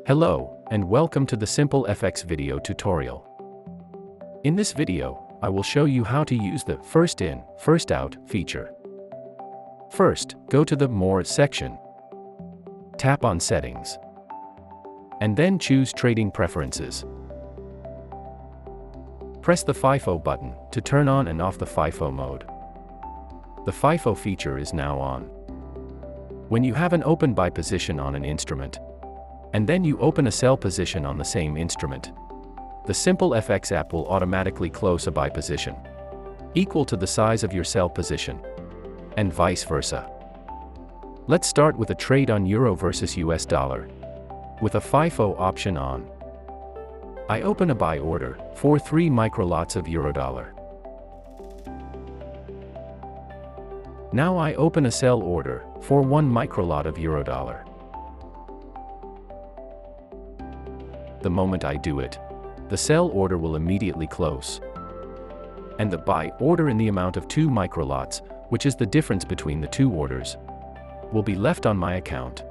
Hello, and welcome to the SimpleFX video tutorial. In this video, I will show you how to use the First In, First Out feature. First, go to the More section. Tap on Settings. And then choose Trading Preferences. Press the FIFO button to turn on and off the FIFO mode. The FIFO feature is now on. When you have an open buy position on an instrument, and then you open a sell position on the same instrument, the SimpleFX app will automatically close a buy position equal to the size of your sell position, and vice versa. Let's start with a trade on Euro versus US dollar, with a FIFO option on. I open a buy order for 3 microlots of Eurodollar. Now I open a sell order for 1 microlot of Eurodollar. The moment I do it, the sell order will immediately close, and the buy order in the amount of 2 microlots, which is the difference between the two orders, will be left on my account.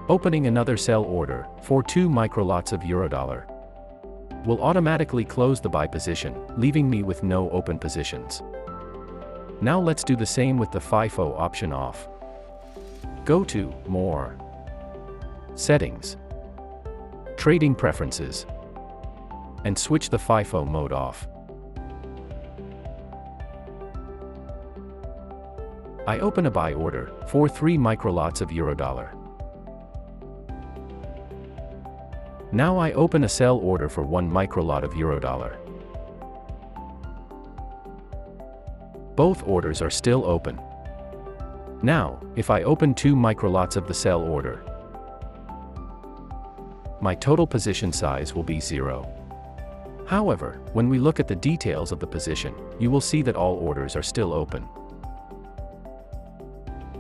Opening another sell order for 2 microlots of Eurodollar will automatically close the buy position, leaving me with no open positions. Now let's do the same with the FIFO option off. Go to More, Settings, Trading Preferences, and switch the FIFO mode off. I open a buy order for 3 microlots of Eurodollar. Now I open a sell order for 1 microlot of Eurodollar. Both orders are still open. Now, if I open 2 microlots of the sell order, my total position size will be 0. However, when we look at the details of the position, you will see that all orders are still open.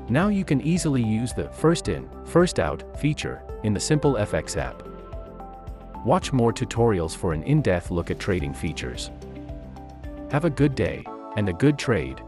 Now you can easily use the First In, First Out feature in the SimpleFX app. Watch more tutorials for an in-depth look at trading features. Have a good day, and a good trade.